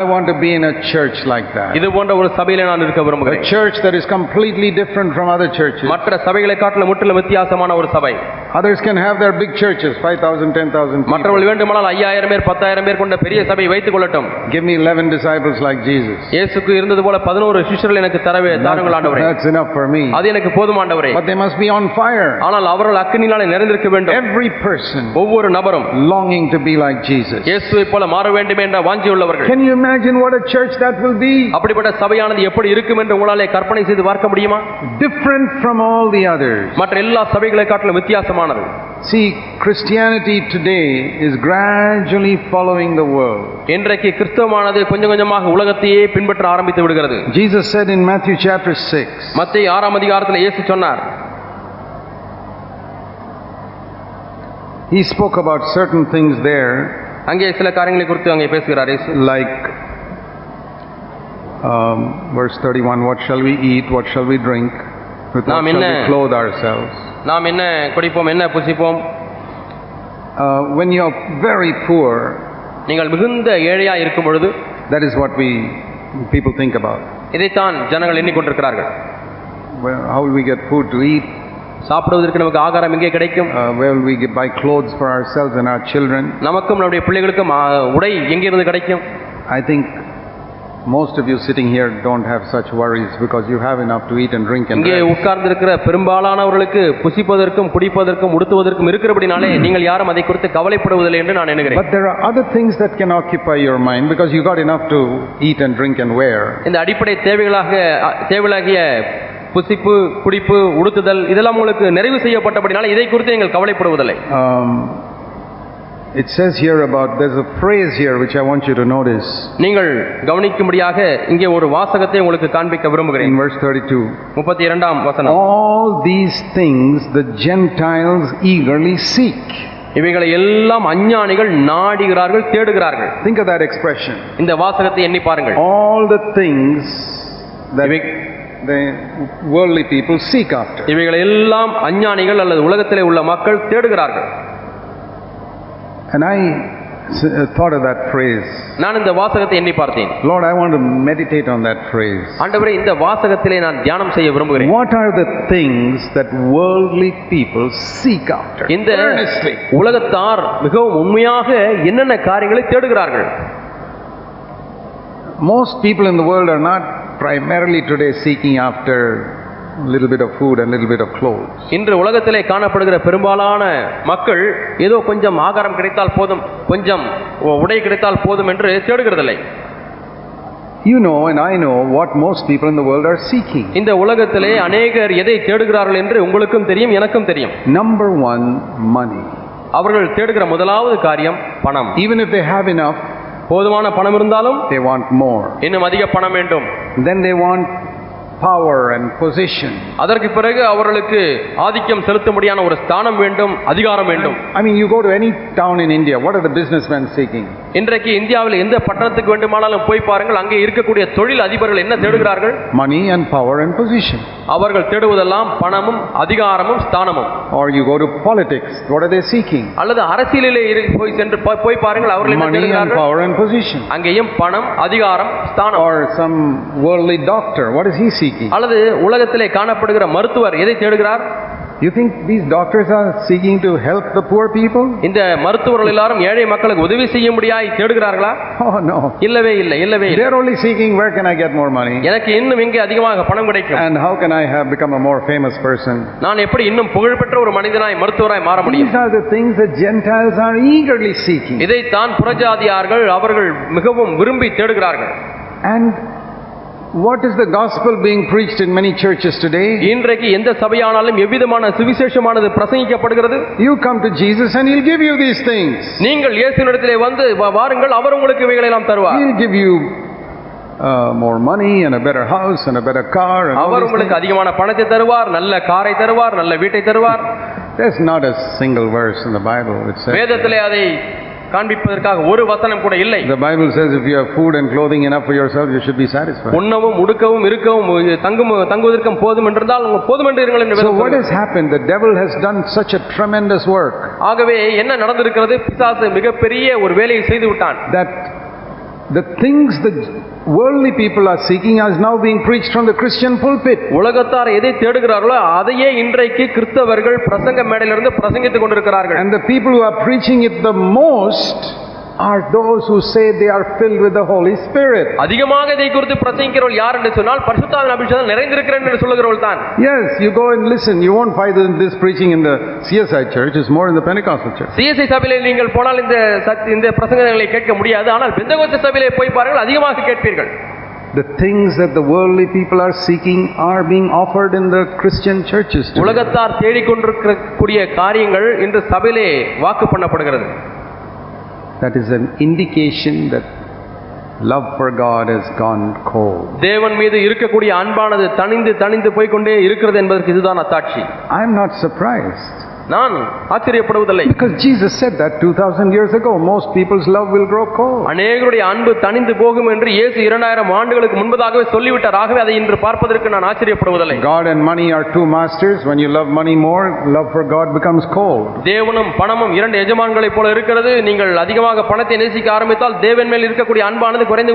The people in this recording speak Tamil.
I want to be in a church like that. இது போன்ற ஒரு சபையிலே நான் இருக்க விரும்புகிறேன். A church that is completely different from other churches. மற்ற சபைகளை காட்டிலும் முற்றிலும் வித்தியாசமான ஒரு சபை. Others can have their big churches, 5,000, 10,000 people. மற்றவர்கள் வேண்டுமானால் 5000 பேர் 10000 பேர் கொண்ட பெரிய சபை வைத்துக் கொள்ளட்டும். Give me 11 disciples like Jesus. இயேசுக்கு இருந்தது போல 11 சிஷ்யர்கள் எனக்கு தாருங்கள் ஆண்டவரே. That's enough for me. அது எனக்கு போதும் ஆண்டவரே. But they must be on fire. ஆனால் அவர்கள் அக்கினியாலே நிறைந்திருக்க வேண்டும். Every person ஒவ்வொரு நபரும் longing to be like Jesus. இயேசுவைப் போல மாற வேண்டும் என்ற வாஞ்சை உள்ளவர்கள். Can you imagine what a church that will be? அப்படிப்பட்ட சபையானது எப்படி இருக்கும் என்று உங்களாலே கற்பனை செய்து பார்க்க முடியுமா? Different from all the others. மற்ற எல்லா சபைகளை காட்டிலும் வித்தியாசமானது. See, Christianity today is gradually following the world. இன்றைக்கு கிறிஸ்தவமானது கொஞ்சம் கொஞ்சமாக உலகத்தையே பின்பற்ற ஆரம்பித்து விடுகிறது. Jesus said in Matthew chapter 6. மத்தேயு 6ஆம் அதிகாரத்தில் இயேசு சொன்னார். He spoke about certain things there. அங்கே சில காரியங்களை குறித்து அங்கே பேசுகிறார் இயேசு. Like verse 31, what shall we eat, what shall we drink, with what shall we clothe ourselves? நாம் என்ன குடிப்போம், என்ன புசிப்போம்? When you are very poor, நீங்கள் மிகுந்த ஏழையா இருக்கும் பொழுது, that is what people think about. இதைத்தான் ஜனங்கள் எண்ணிக்கொண்டிருக்கிறார்கள். How will we get food to eat? சாப்பிடுவதற்கு நமக்கு ஆகாரம் எங்கே கிடைக்கும்? Where will we buy clothes for ourselves and our children? நமக்கும் நம்முடைய பிள்ளைகளுக்கும் உடை எங்கிருந்து கிடைக்கும்? I think most of you sitting here don't have such worries because you have enough to eat and drink and இங்கே உட்கார்ந்திருக்கிற பெரும்பாலானவர்களுக்கு புசிப்பதற்கும் குடிப்பதற்கும் உடுத்துவதற்கும் இருக்கிறபடினாலே நீங்கள் யாரும் அதை குறித்து கவலைப்படுவதில்லை என்று நான் எண்ணுகிறேன். But there are other things that can occupy your mind because you got enough to eat and drink and wear. இந்த அடிப்படை தேவைகளாகிய புசிப்பு, குடிப்பு, உடுத்துதல் இதெல்லாம் உங்களுக்கு நிறைவு செய்யப்பட்டபடினால இதை குறித்து நீங்கள் கவலைப்படுவதில்லை. It says here about, there's a phrase here which I want you to notice. நீங்கள் கவனிக்கும்படியாக இங்கே ஒரு வாசகத்தை உங்களுக்கு காண்பிக்க விரும்புகிறேன். In verse 32. 32ஆம் வசனம். All these things the Gentiles eagerly seek. இவைகளை எல்லாம் அஞ்ஞானிகள் நாடுகிறார்கள், தேடுகிறார்கள். Think of that expression. இந்த வாசகத்தை எண்ணி பாருங்கள். All the things that the worldly people seek after. இவைகளை எல்லாம் அஞ்ஞானிகள் அல்லது உலகத்திலே உள்ள மக்கள் தேடுகிறார்கள். And I thought of that phrase. நான் இந்த வாசகத்தை எண்ணி பார்த்தேன். Lord, I want to meditate on that phrase. ஆண்டவரே, இந்த வாசகத்திலே நான் தியானம் செய்ய விரும்புகிறேன். What are the things that worldly people seek after? இந்த உலகத்தார் மிகவும் உண்மையாக என்னென்ன காரியங்களை தேடுகிறார்கள்? Most people in the world are not primarily today seeking after a little bit of food and a little bit of clothes. இன்று உலகத்திலே காணப்படுகிற பெரும்பாலான மக்கள் ஏதோ கொஞ்சம் ஆகாரம் கிடைத்தால் போதும், கொஞ்சம் உடை கிடைத்தால் போதும் என்று தேடுகிறதில்லை. You know and I know what most people in the world are seeking. இந்த உலகத்திலே அநேகர் எதை தேடுகிறார்கள் என்று உங்களுக்கும் தெரியும், எனக்கும் தெரியும். Number one, money. அவர்கள் தேடுகிற முதலாவது காரியம் பணம். Even if they have enough, போதுமான பணம் இருந்தாலும் they want more. இன்னும் அதிக பணம் வேண்டும். Then they want power and position. அதற்கு பிறகு அவர்களுக்கு ஆதிக்கம் செலுத்தும்படியான ஒரு ஸ்தானம் வேண்டும், அதிகாரம் வேண்டும். I mean, you go to any town in India, what are the businessmen seeking? இன்றைக்கு இந்தியாவில் எந்த பட்டணத்துக்கு வேண்டுமானாலும் போய் பாருங்கள், அங்கே இருக்கக்கூடிய தொழில் அதிபர்கள் என்ன தேடுகிறார்கள்? Money and power and position. அவர்கள் தேடுவதெல்லாம் பணமும் அதிகாரமும் ஸ்தானமும். Or you go to politics, what are they seeking? அல்லது அரசியலிலே போய் பாருங்கள், அவர்கள் என்ன தேடுகிறார்கள்? Money and power and position. அங்கேயும் பணம், அதிகாரம், ஸ்தானம். Or some worldly doctor, what is he seeking? அல்லது உலகத்திலே காணப்படுகிற மருத்துவர் எதை தேடுகிறார்? You think these doctors are seeking to help the poor people? இந்த மருத்துவர்கள் எல்லாரும் ஏழை மக்களுக்கு உதவி செய்யும்படியாய் தேடுகிறார்களா? Oh no. இல்லவே இல்லை, இல்லவே இல்லை. They are only seeking, where can I get more money? எனக்கு இன்னும் எங்கே அதிகமாக பணம் கிடைக்கும்? And how can I have become a more famous person? நான் எப்படி இன்னும் புகழ்பெற்ற ஒரு மனிதனாய் மருத்துவராய் மாற முடியும்? These are the things that Gentiles are eagerly seeking. இதைத்தான் புறஜாதியார்கள் அவர்கள் மிகவும் விரும்பி தேடுகிறார்கள். And what is the gospel being preached in many churches today? இன்றைக்கு எந்த சபையானாலும் எவ்விதமான சுவிசேஷமானது பிரசங்கிக்கப்படுகிறது? You come to Jesus and he'll give you these things. நீங்கள் இயேசுவினிடத்திலே வந்து வாருங்கள், அவர் உங்களுக்கு இவைகளை எல்லாம் தருவார். He'll give you more money and a better house and a better car and அவர் உங்களுக்கு அதிகமான பணத்தை தருவார், நல்ல காரை தருவார், நல்ல வீட்டை தருவார். There's not a single verse in the Bible that says. வேதத்திலே அதை காண்பிப்பதற்காக ஒரு வசனம் கூட இல்லை. The Bible says if you have food and clothing enough for yourself, you should be satisfied. உண்ணவும் உடுக்கவும் இருக்கவும் தங்குவதற்கும் போதும் என்றால் போதும் என்று இருங்கள் என்று So what has happened? The devil has done such a tremendous work. ஆகவே என்ன நடந்திருக்கிறது? பிசாசு மிகப்பெரிய ஒரு வேலையை செய்து விட்டான். That the things the worldly people are seeking is now being preached from the Christian pulpit. உலகத்தார் எதை தேடுகிறார்களோ அதையே இன்றைக்கு கிறிஸ்தவர்கள் பிரசங்க மேடையிலிருந்து பிரசங்கித்துக் கொண்டிருக்கிறார்கள். And the people who are preaching it the most are those who say they are filled with the Holy Spirit. அதிகமாக இதை குறித்து பிரசங்கிக்கிறவர்கள் யார் என்று சொன்னால் பரிசுத்தாவின் அபிஷேகம் நிறைந்திருக்கிறேன் என்று சொல்லுகிறவர்கள் தான். Yes, you go and listen. You won't find this preaching in the CSI church. It's more in the Pentecostal church. CSI சபையிலே நீங்கள் போனால் இந்த பிரசங்கங்களை கேட்க முடியாது. ஆனால் பெந்தெகோஸ்தே சபையிலே போய் பாருங்கள், அதிகமாக கேட்பீர்கள். The things that the worldly people are seeking are being offered in the Christian churches today. உலகத்தார் தேடிக்கொண்டிருக்கக்கூடிய காரியங்கள் இன்று சபையிலே வாக்கு பண்ணப்படுகிறது. That is an indication that love for God has gone cold. தேவன் மீது இருக்கக்கூடிய அன்பானது தணிந்து போய்க்கொண்டே இருக்கிறது என்பதற்கு இதுதான் அத்தாட்சி. I am not surprised. நான் ஆச்சரியப்படுவதில்லை. Because Jesus said that 2000 years ago, most people's love will grow cold. அநேகருடைய அன்பு தணிந்து போகும் என்று இயேசு 2000 ஆண்டுகளுக்கு முன்பதாகவே சொல்லிவிட்டார். ஆகவே அதை இன்று பார்ப்பதற்கு நான் ஆச்சரியப்படுவதில்லை. God and money are two masters. When you love money more, love for God becomes cold. தேவனும் பணமும் இரண்டு எஜமான்களைப் போல இருக்கிறது. நீங்கள் அதிகமாக பணத்தை நேசிக்க ஆரம்பித்தால் தேவன் மேல் இருக்கக்கூடிய அன்பானது குறைந்து